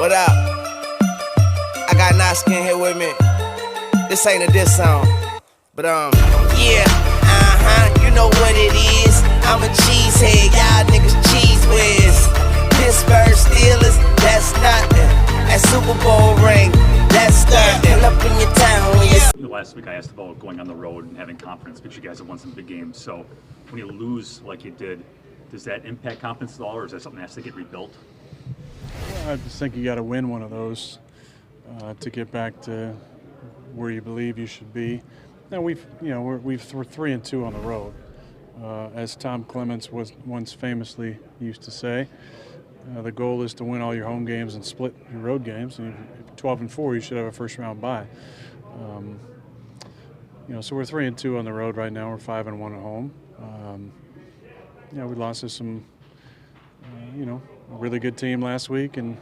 What up? I got Naskin here with me. This ain't a diss song, but yeah, you know what it is. I'm a cheesehead, y'all niggas cheese whiz. Pittsburgh Steelers, that's nothing. That Super Bowl ring, that's nothing. Pull up in your town when you. Last week I asked about going on the road and having confidence because you guys have won some big games. So when you lose like you did, does that impact confidence at all, or is that something that has to get rebuilt? Well, I just think you got to win one of those to get back to where you believe you should be. Now we're 3-2 on the road, as Tom Clements was once famously used to say. The goal is to win all your home games and split your road games. And if 12-4, you should have a first-round bye. So we're 3-2 on the road right now. We're 5-1 at home. We lost to some, a really good team last week, and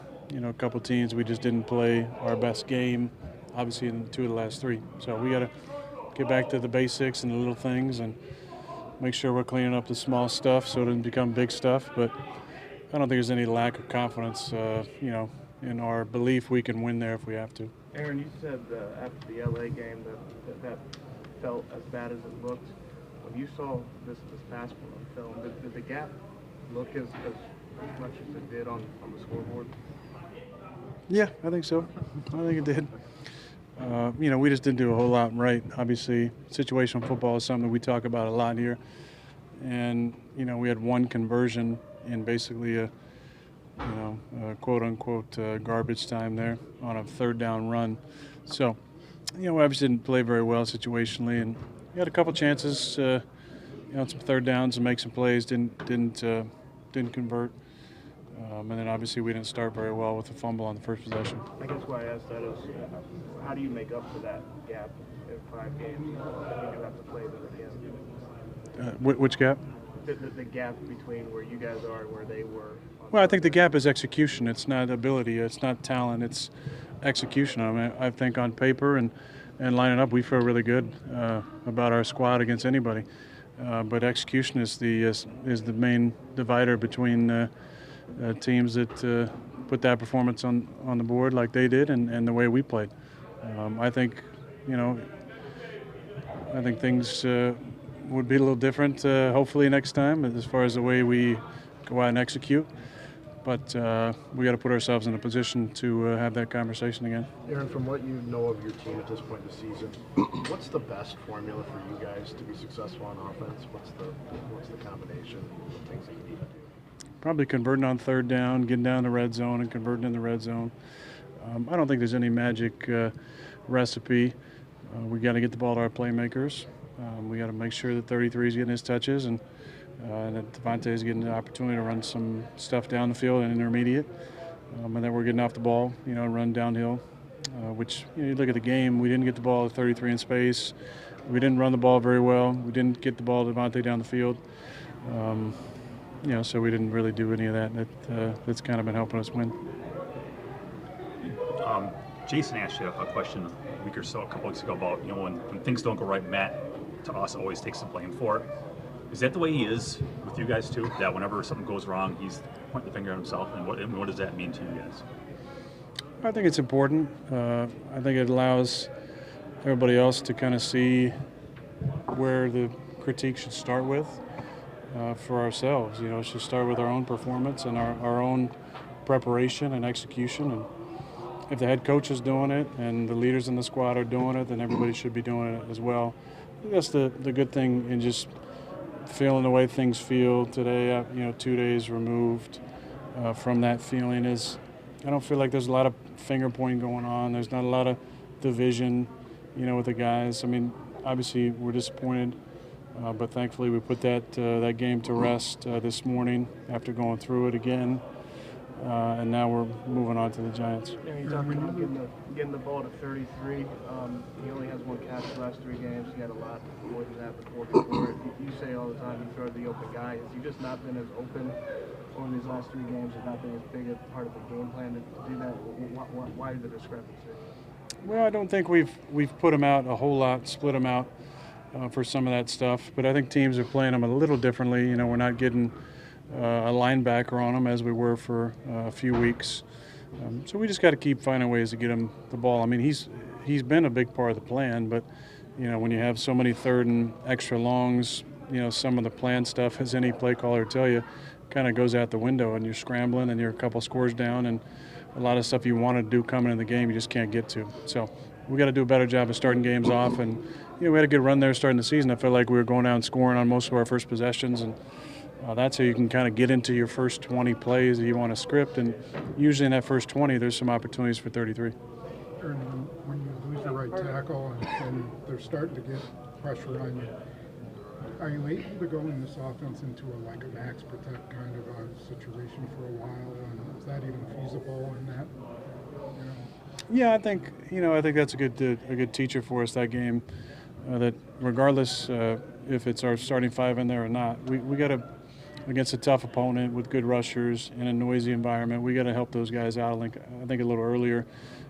a couple teams we just didn't play our best game, obviously in 2 of the last 3. So we got to get back to the basics and the little things, and make sure we're cleaning up the small stuff so it doesn't become big stuff. But I don't think there's any lack of confidence, in our belief we can win there if we have to. Aaron, you said after the LA game that felt as bad as it looked. When you saw this past one on film, did the gap look as much as it did on the scoreboard? Yeah, I think so. I think it did. We just didn't do a whole lot right. Obviously, situational football is something we talk about a lot here. And, we had one conversion in basically a quote-unquote garbage time there on a third down run. So, we obviously didn't play very well situationally, and we had a couple chances, on some third downs to make some plays, didn't convert. And then obviously we didn't start very well with the fumble on the first possession. I guess why I asked that is, how do you make up for that gap in 5 games? You do have to play them again. Which gap? The gap between where you guys are and where they were. Well, I think the gap is execution. It's not ability. It's not talent. It's execution. I think on paper and lining up, we feel really good about our squad against anybody. But execution is the main divider between teams that put that performance on the board like they did and the way we played. I think things would be a little different hopefully next time as far as the way we go out and execute. But we got to put ourselves in a position to have that conversation again. Aaron, from what you know of your team at this point in the season, what's the best formula for you guys to be successful on offense? What's the combination of things that you need to do? Probably converting on third down, getting down the red zone, and converting in the red zone. I don't think there's any magic recipe. We got to get the ball to our playmakers. We got to make sure that 33 is getting his touches, and that Devontae is getting the opportunity to run some stuff down the field and intermediate, and then we're getting off the ball, run downhill. Which you look at the game, we didn't get the ball to 33 in space. We didn't run the ball very well. We didn't get the ball to Devontae down the field. So we didn't really do any of that. That's kind of been helping us win. Jason asked you a question a week or so, a couple weeks ago about, when things don't go right, Matt, to us, always takes the blame for it. Is that the way he is with you guys too? That whenever something goes wrong, he's pointing the finger at himself? And what does that mean to you guys? I think it's important. I think it allows everybody else to kind of see where the critique should start with for ourselves. It should start with our own performance and our own preparation and execution. And if the head coach is doing it and the leaders in the squad are doing it, then everybody should be doing it as well. I think that's the good thing in just feeling the way things feel today, 2 days removed from that feeling, is I don't feel like there's a lot of finger pointing going on. There's not a lot of division, with the guys. I mean, obviously we're disappointed, but thankfully we put that game to rest this morning after going through it again. And now we're moving on to the Giants. Yeah, you're talking about getting the ball to 33. He only has 1 catch the last 3 games. He had a lot more than that before. You say all the time you throw the open guy. Has he just not been as open over these last 3 games? Has not been as big a part of the game plan to do that? Why the discrepancy? Well, I don't think we've put him out a whole lot, split him out for some of that stuff. But I think teams are playing him a little differently. We're not getting a linebacker on him as we were for a few weeks. So we just got to keep finding ways to get him the ball. I mean, he's been a big part of the plan, but when you have so many third and extra longs, some of the plan stuff, as any play caller tell you, kind of goes out the window, and you're scrambling and you're a couple scores down, and a lot of stuff you want to do coming in the game you just can't get to. So we got to do a better job of starting games off, and we had a good run there starting the season. I felt like we were going down scoring on most of our first possessions, and that's how you can kind of get into your first 20 plays that you want to script, and usually in that first 20 there's some opportunities for 33. Aaron, when you lose your right tackle and they're starting to get pressure on you, are you able to go in this offense into a max protect kind of a situation for a while, and is that even feasible in that? Yeah, I think that's a good teacher for us, that game. That regardless if it's our starting five in there or not, we got to, against a tough opponent with good rushers in a noisy environment, we got to help those guys out. I think a little earlier,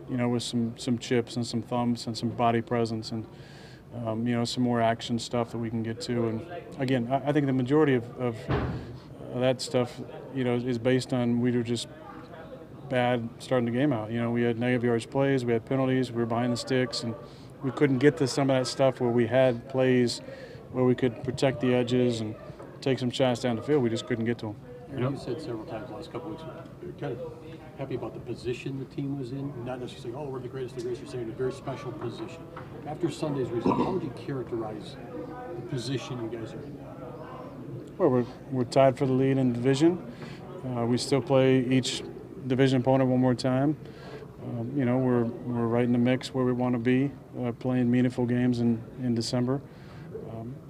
with some chips and some thumps and some body presence and some more action stuff that we can get to. And again, I think the majority of that stuff, is based on we were just bad starting the game out. We had negative yards plays, we had penalties, we were behind the sticks, and we couldn't get to some of that stuff where we had plays where we could protect the edges and take some shots down the field. We just couldn't get to them. You said several times the last couple of weeks, you're kind of happy about the position the team was in, not necessarily saying, we're the greatest, you're saying a very special position. After Sunday's result, how would you characterize the position you guys are in now? Well, we're tied for the lead in division. We still play each division opponent one more time. We're right in the mix where we want to be, playing meaningful games in December.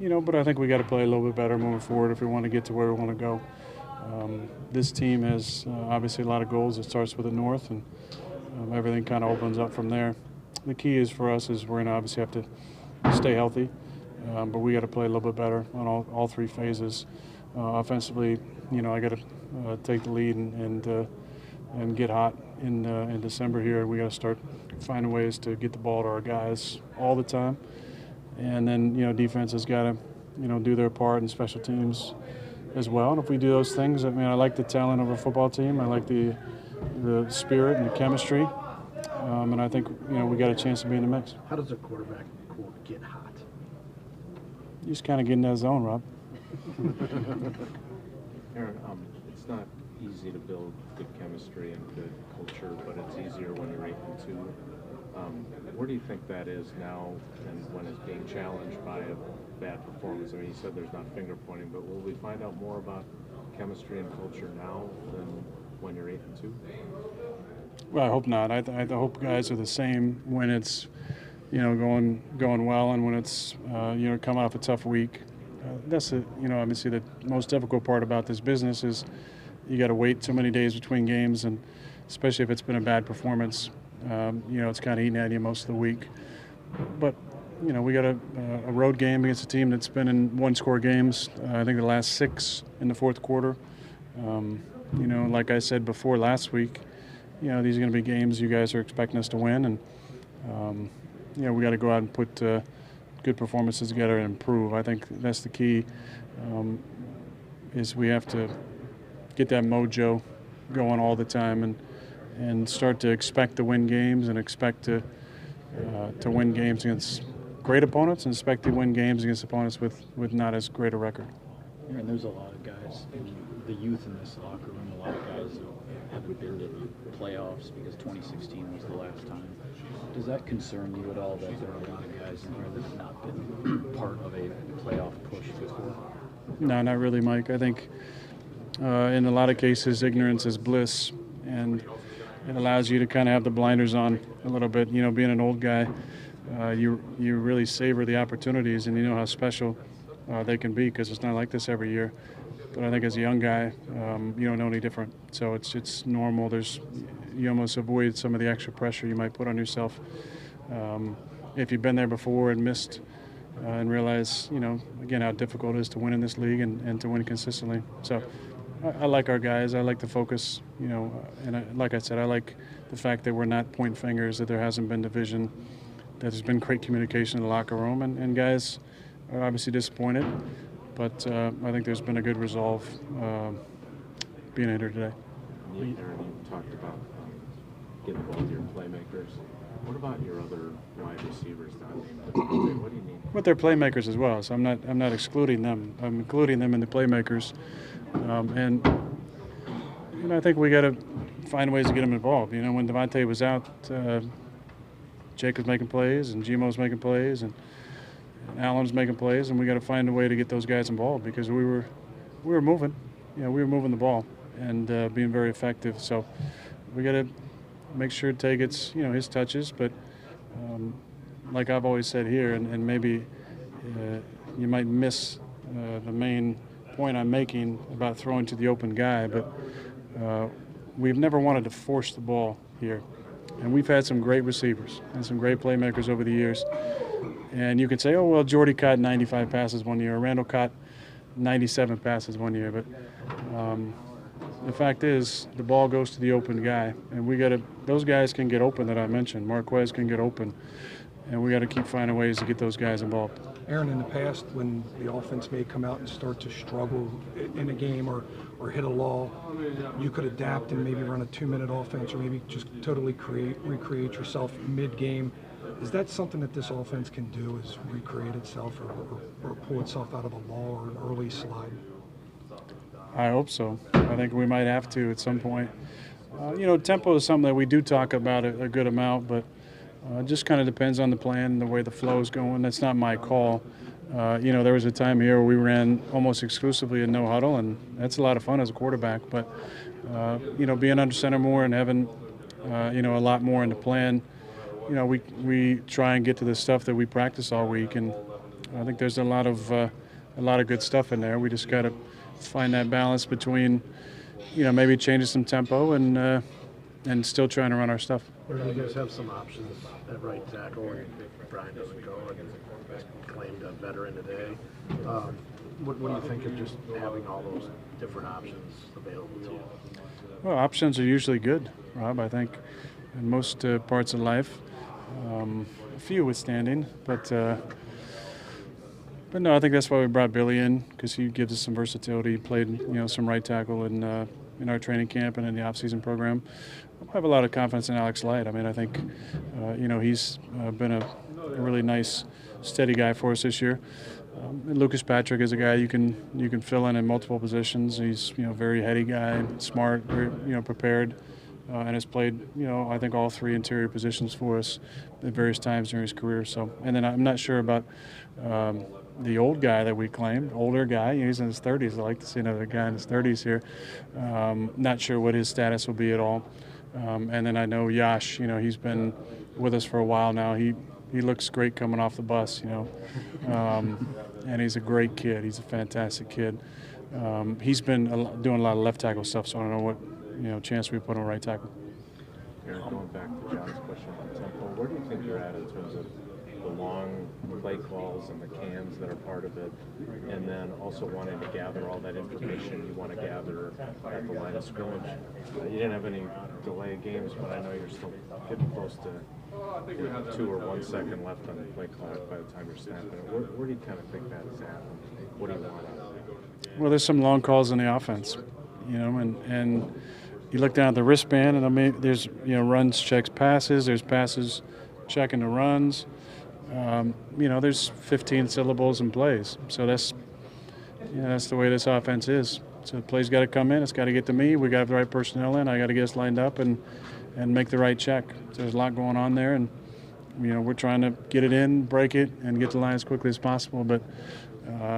But I think we got to play a little bit better moving forward if we want to get to where we want to go. This team has obviously a lot of goals. It starts with the North, and everything kind of opens up from there. The key is for us is we're going to obviously have to stay healthy, but we got to play a little bit better on all three phases. Offensively, I got to take the lead and get hot in December here. We got to start finding ways to get the ball to our guys all the time. And then, defense has got to, do their part in special teams as well. And if we do those things, I like the talent of our football team. I like the spirit and the chemistry. And I think, we got a chance to be in the mix. How does a quarterback, quote, get hot? You just kind of get in that zone, Rob. Aaron, it's not easy to build good chemistry and good culture, but it's easier when you're 8-2. Where do you think that is now, and when it's being challenged by a bad performance? You said there's not finger pointing, but will we find out more about chemistry and culture now than when you're 8-2? Well, I hope not. I hope guys are the same when it's, going well, and when it's, coming off a tough week. That's obviously the most difficult part about this business is you got to wait so many days between games, and especially if it's been a bad performance, it's kind of eating at you most of the week. But, we got a road game against a team that's been in one-score games, I think the last 6 in the fourth quarter. Like I said before last week, these are going to be games you guys are expecting us to win, and, we got to go out and put good performances together and improve. I think that's the key, is we have to get that mojo going all the time and start to expect to win games and expect to win games against great opponents and expect to win games against opponents with not as great a record. And there's a lot of guys in the youth in this locker room, a lot of guys who haven't been to the playoffs because 2016 was the last time. Does that concern you at all that there are a lot of guys in here that have not been part of a playoff push before? No, not really, Mike. I think in a lot of cases ignorance is bliss, and it allows you to kind of have the blinders on a little bit. Being an old guy, you really savor the opportunities, and you know how special they can be because it's not like this every year. But I think as a young guy, you don't know any different. So it's normal. You almost avoid some of the extra pressure you might put on yourself if you've been there before and missed and realize, again, how difficult it is to win in this league and to win consistently. So I like our guys. I like the focus, and like I said, I like the fact that we're not pointing fingers, that there hasn't been division, that there's been great communication in the locker room, and guys are obviously disappointed. But I think there's been a good resolve being in here today. Aaron, you talked about get the ball to your playmakers. What about your other wide receivers down there? What do you need? But they're playmakers as well, so I'm not excluding them. I'm including them in the playmakers, and I think we got to find ways to get them involved. When Devontae was out, Jake was making plays, and Gmo's making plays, and Allen's making plays, and we got to find a way to get those guys involved because we were moving, we were moving the ball and being very effective. So we got to make sure Tay gets his touches, but like I've always said here, and maybe you might miss the main point I'm making about throwing to the open guy, but we've never wanted to force the ball here. And we've had some great receivers and some great playmakers over the years. And you can say, oh, well, Jordy caught 95 passes one year, or Randall caught 97 passes one year. But the fact is, the ball goes to the open guy. And those guys can get open that I mentioned. Marquez can get open. And we got to keep finding ways to get those guys involved. Aaron, in the past, when the offense may come out and start to struggle in a game or hit a lull, you could adapt and maybe run a 2-minute offense or maybe just totally recreate yourself mid-game. Is that something that this offense can do, is recreate itself or pull itself out of a lull or an early slide? I hope so. I think we might have to at some point. Tempo is something that we do talk about a good amount, but it just kind of depends on the plan and the way the flow is going. That's not my call. There was a time here where we ran almost exclusively in no huddle, and that's a lot of fun as a quarterback. But, being under center more and having, a lot more in the plan, we try and get to the stuff that we practice all week. And I think there's a lot of good stuff in there. We just got to find that balance between, maybe changing some tempo and still trying to run our stuff. You guys have some options at right tackle, and Brian doesn't go, and claimed a veteran today. What do you think of just having all those different options available to you? Well, options are usually good, Rob. I think in most parts of life, a few withstanding, but no, I think that's why we brought Billy in, because he gives us some versatility. He played, some right tackle in our training camp and in the off-season program. I have a lot of confidence in Alex Light. I mean, I think, he's been a really nice, steady guy for us this year. And Lucas Patrick is a guy you can fill in multiple positions. He's very heady guy, smart, very prepared, and has played I think all three interior positions for us at various times during his career. So, and then I'm not sure about the old guy that we claimed, older guy. He's in his 30s. I like to see another guy in his 30s here. Not sure what his status will be at all. And then I know Yash. He's been with us for a while now. He looks great coming off the bus. And he's a great kid. He's a fantastic kid. He's been doing a lot of left tackle stuff, so I don't know what chance we put on right tackle. Aaron, going back to John's question on tempo, where do you think you're at in terms of the long play calls and the cans that are part of it, and then also wanting to gather all that information you want to gather at the line of scrimmage? You didn't have any delay games, but I know you're still getting close to 2 or 1 second left on the play clock by the time you're snapping it. Where do you kind of think that is at? What do you want out of it? Well, there's some long calls in the offense, and you look down at the wristband, and there's runs, checks, passes. There's passes, checking the runs. There's 15 syllables in plays. So that's the way this offense is. So the play's got to come in. It's got to get to me. We got to have the right personnel in. I got to get us lined up and make the right check. So there's a lot going on there, and we're trying to get it in, break it, and get the line as quickly as possible. But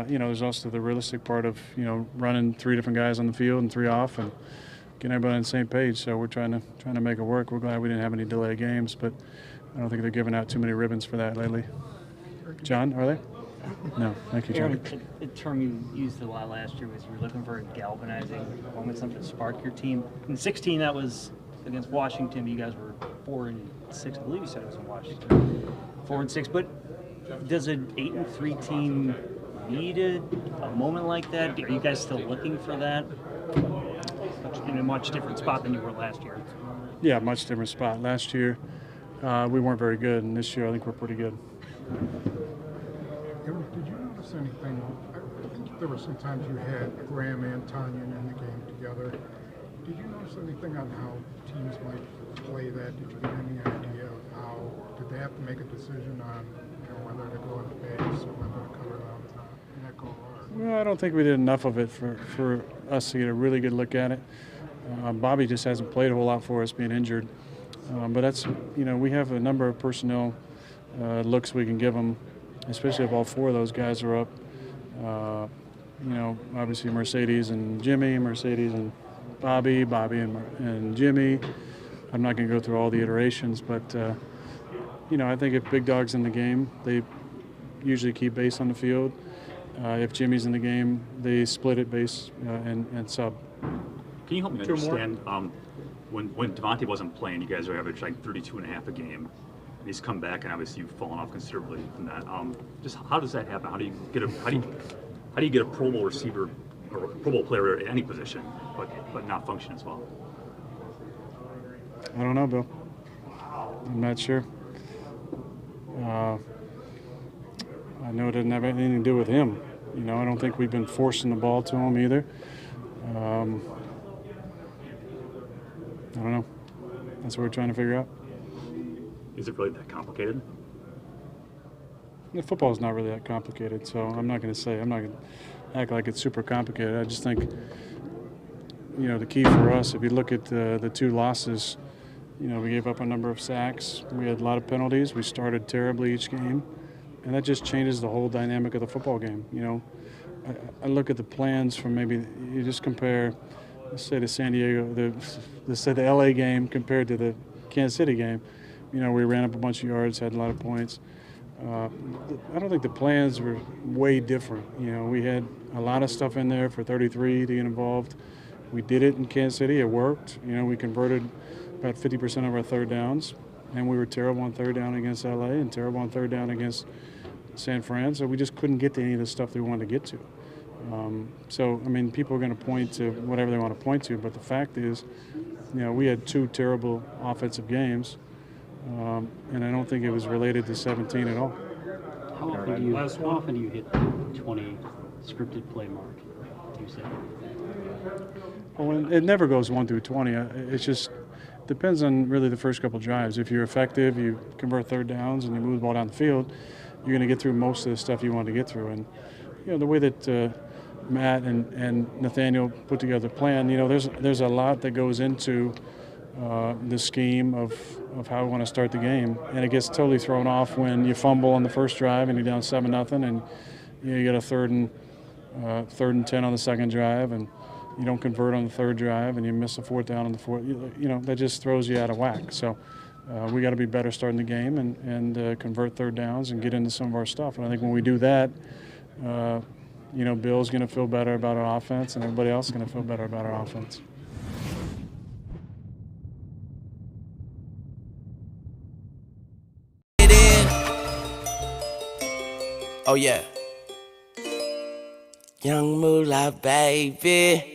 there's also the realistic part of running 3 different guys on the field and 3 off and getting everybody on the same page. So we're trying to make it work. We're glad we didn't have any delay games, but I don't think they're giving out too many ribbons for that lately. John, are they? No, thank you, John. Aaron, a term you used a lot last year was you were looking for a galvanizing moment, something to spark your team. In 16, that was against Washington. You guys were 4-6. I believe you said it was in Washington. 4-6. But does an 8-3 team need a moment like that? Are you guys still looking for that? In a much different spot than you were last year. Yeah, much different spot. Last year, we weren't very good, and this year I think we're pretty good. Aaron, did you notice anything? I think there were some times you had Graham and Tanyan in the game together. Did you notice anything on how teams might play that? Did you get any idea of how, did they have to make a decision on, whether to go into base or whether to cover the nickel? Or... Well, I don't think we did enough of it for us to get a really good look at it. Bobby just hasn't played a whole lot for us, being injured. But that's, we have a number of personnel looks we can give them, especially if all four of those guys are up. Obviously Mercedes and Jimmy, Mercedes and Bobby and Jimmy. I'm not going to go through all the iterations, but, I think if Big Dog's in the game, they usually keep base on the field. If Jimmy's in the game, they split it base and sub. Can you help me understand, when Devontae wasn't playing, you guys are average like 32.5 a game. And he's come back, and obviously you've fallen off considerably from that. Just how does that happen? How do you get a Pro Bowl receiver or a Pro Bowl player at any position, but not function as well? I don't know, Bill. I'm not sure. I know it doesn't have anything to do with him. I don't think we've been forcing the ball to him either. I don't know. That's what we're trying to figure out. Is it really that complicated? The football is not really that complicated, so I'm not going to act like it's super complicated. I just think, the key for us, if you look at the two losses, we gave up a number of sacks. We had a lot of penalties. We started terribly each game, and that just changes the whole dynamic of the football game. I look at the plans from maybe you just compare, let's say the San Diego, let's say the LA game compared to the Kansas City game. We ran up a bunch of yards, had a lot of points. I don't think the plans were way different. We had a lot of stuff in there for 33 to get involved. We did it in Kansas City. It worked. We converted about 50% of our third downs, and we were terrible on third down against LA and terrible on third down against San Fran. So we just couldn't get to any of the stuff they wanted to get to. People are going to point to whatever they want to point to, but the fact is, we had two terrible offensive games. And I don't think it was related to 17 at all. How often do you hit the 20 scripted play mark? You say? Well, it never goes 1 through 20. It just depends on really the first couple drives. If you're effective, you convert third downs, and you move the ball down the field, you're going to get through most of the stuff you want to get through. And the way that Matt and Nathaniel put together the plan, there's a lot that goes into the scheme of how we want to start the game, and it gets totally thrown off when you fumble on the first drive and you're down 7-0, and you get a third and 10 on the second drive, and you don't convert on the third drive, and you miss a fourth down on the fourth. That just throws you out of whack. So we got to be better starting the game and convert third downs and get into some of our stuff. And I think when we do that, Bill's going to feel better about our offense, and everybody else is going to feel better about our offense. Oh yeah. Young Moolah, baby.